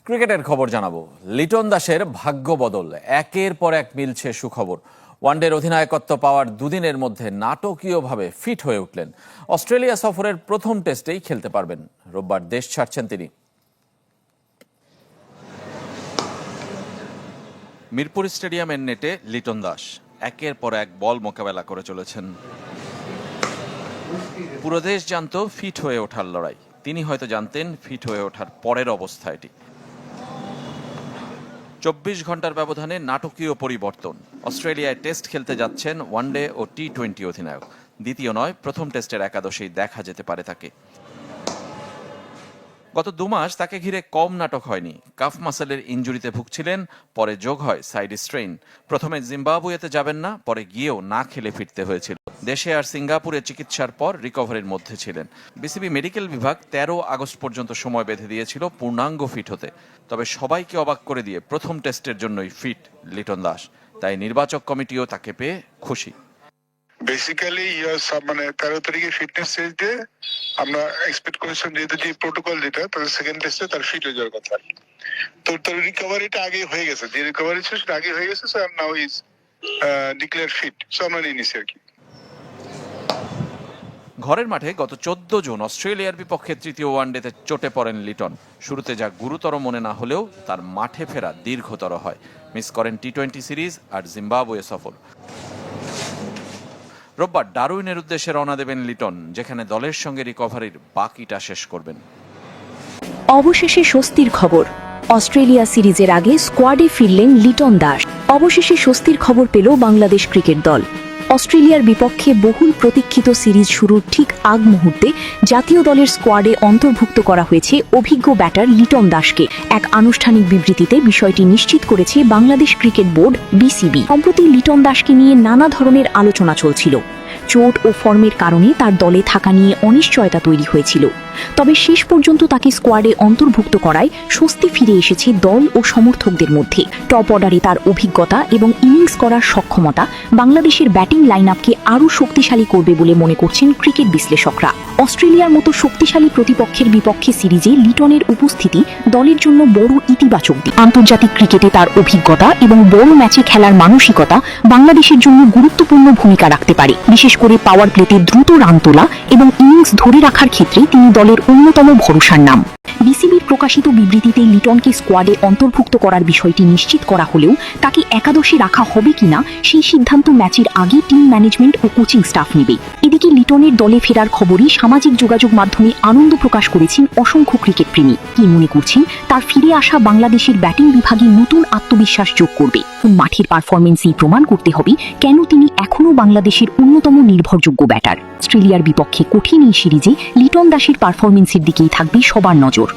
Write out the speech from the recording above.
ক্রিকেটের খবর জানাবো। লিটন দাসের ভাগ্য বদল, একের পর এক মিলছে সুখবর। ওয়ানডের অধিনায়কত্ব পাওয়ার দুদিনের মধ্যে নাটকীয়ভাবে ফিট হয়ে উঠলেন। অস্ট্রেলিয়া সফরের প্রথম টেস্টেই খেলতে পারবেন। রোববার দেশ ছাড়ছেন তিনি। মিরপুর স্টেডিয়ামের নেটে লিটন দাস একের পর এক বল মোকাবেলা করে চলেছেন। পুরো দেশ জানত ফিট হয়ে ওঠার লড়াই। তিনি হয়তো জানতেন ফিট হয়ে ওঠার পরের অবস্থা এটি। 24 ঘন্টার ব্যবধানে নাটকীয় পরিবর্তন। অস্ট্রেলিয়ায় টেস্ট খেলতে যাচ্ছেন ওয়ানডে ও টি-20 অধিনায়ক। দ্বিতীয় নয়, প্রথম টেস্টের একাদশেই দেখা যেতে পারে তাকে। গত 2 মাস তাকে ঘিরে কম নাটক হয়নি। কাফ মাসেলের ইনজুরিতে ভুগছিলেন, পরে যোগ হয় সাইড স্ট্রেইন। প্রথমে জিম্বাবুয়েতে যাবেন না, পরে গিয়েও না খেলে ফিরতে হয়েছিল। দেশে আর সিঙ্গাপুরে চিকিৎসার পর রিকভারির মধ্যে ছিলেন। বিসিবি মেডিকেল বিভাগ 13 আগস্ট পর্যন্ত সময় বেঁধে দিয়েছিল পূর্ণাঙ্গ ফিট হতে। তবে সবাইকে অবাক করে দিয়ে প্রথম টেস্টের জন্যই ফিট লিটন দাস। তাই নির্বাচক কমিটিও তাকে পেয়ে খুশি। বেসিক্যালি মানে 13 তারিখে ফিটনেস টেস্ট দিয়ে আমরা এক্সপেক্ট করেছিলাম যেহেতু যে প্রোটোকল যেটা তাদের সেকেন্ড টেস্টে তার ফিট হয়ে যাওয়ার কথা। তো তার রিকভারিটা আগে হয়ে গেছে, যে রিকভারি ছিল সেটা আগে হয়ে গেছে। So now is declare fit. So আমরা নিয়ে নিছি আর কি। ঘরের মাঠে গত 14 জুন অস্ট্রেলিয়ার বিপক্ষে তৃতীয় ওয়ানডেতে চোটে পড়েন লিটন। শুরুতে যা গুরুতর মনে না হলেও তার মাঠে ফেরা দীর্ঘতর হয়। মিস করেন টি-20 সিরিজ আর জিম্বাবুয়ে সফর। রোববার ডারউইনের উদ্দেশ্যে রওনা দেবেন লিটন, যেখানে দলের সঙ্গে রিকভারির বাকিটা শেষ করবেন। অবশেষে স্বস্তির খবর। অস্ট্রেলিয়া সিরিজের আগে স্কোয়াডে ফিরলেন লিটন দাস। অবশেষে স্বস্তির খবর পেল বাংলাদেশ ক্রিকেট দল। অস্ট্রেলিয়ার বিপক্ষে বহুল প্রতীক্ষিত সিরিজ শুরুর ঠিক আগ মুহূর্তে জাতীয় দলের স্কোয়াডে অন্তর্ভুক্ত করা হয়েছে অভিজ্ঞ ব্যাটার লিটন দাসকে। এক আনুষ্ঠানিক বিবৃতিতে বিষয়টি নিশ্চিত করেছে বাংলাদেশ ক্রিকেট বোর্ড বিসিবি। সম্প্রতি লিটন দাসকে নিয়ে নানা ধরনের আলোচনা চলছিল। চোট ও ফর্মের কারণে তার দলে থাকা নিয়ে অনিশ্চয়তা তৈরি হয়েছিল। তবে শেষ পর্যন্ত তাকে স্কোয়াডে অন্তর্ভুক্ত করায় স্বস্তি ফিরে এসেছে দল ও সমর্থকদের মধ্যে। টপ অর্ডারে তার অভিজ্ঞতা এবং ইনিংস করার সক্ষমতা বাংলাদেশের ব্যাটিং লাইনআপকে আরও শক্তিশালী করবে বলে মনে করছেন ক্রিকেট বিশ্লেষকরা। অস্ট্রেলিয়ার মতো শক্তিশালী প্রতিপক্ষের বিপক্ষে সিরিজে লিটনের উপস্থিতি দলের জন্য বড় ইতিবাচক দিক। আন্তর্জাতিক ক্রিকেটে তার অভিজ্ঞতা এবং বড় ম্যাচে খেলার মানসিকতা বাংলাদেশের জন্য গুরুত্বপূর্ণ ভূমিকা রাখতে পারে। বিশেষ করে পাওয়ার প্লেতে দ্রুত রান তোলা এবং ইনিংস ধরে রাখার ক্ষেত্রে তিনি দলের অন্যতম ভরসার নাম। বিসিবির প্রকাশিত বিবৃতিতে লিটনকে স্কোয়াডে অন্তর্ভুক্ত করার বিষয়টি নিশ্চিত করা হলেও তাকে একাদশে রাখা হবে কিনা সেই সিদ্ধান্ত ম্যাচের আগে টিম ম্যানেজমেন্ট ও কোচিং স্টাফ নেবে। এদিকে লিটনের দলে ফেরার খবরই সামাজিক যোগাযোগ মাধ্যমে আনন্দ প্রকাশ করেছেন অসংখ্য ক্রিকেট প্রেমী। কি মনে করছেন, তার ফিরে আসা বাংলাদেশের ব্যাটিং বিভাগে নতুন আত্মবিশ্বাস যোগ করবে? মাঠের পারফরমেন্সই প্রমাণ করতে হবে কেন তিনি এখনও বাংলাদেশের অন্যতম নির্ভরযোগ্য ব্যাটার। অস্ট্রেলিয়ার বিপক্ষে কঠিন এই সিরিজে লিটন দাসের পারফরমেন্সের দিকেই থাকবে সবার নজর।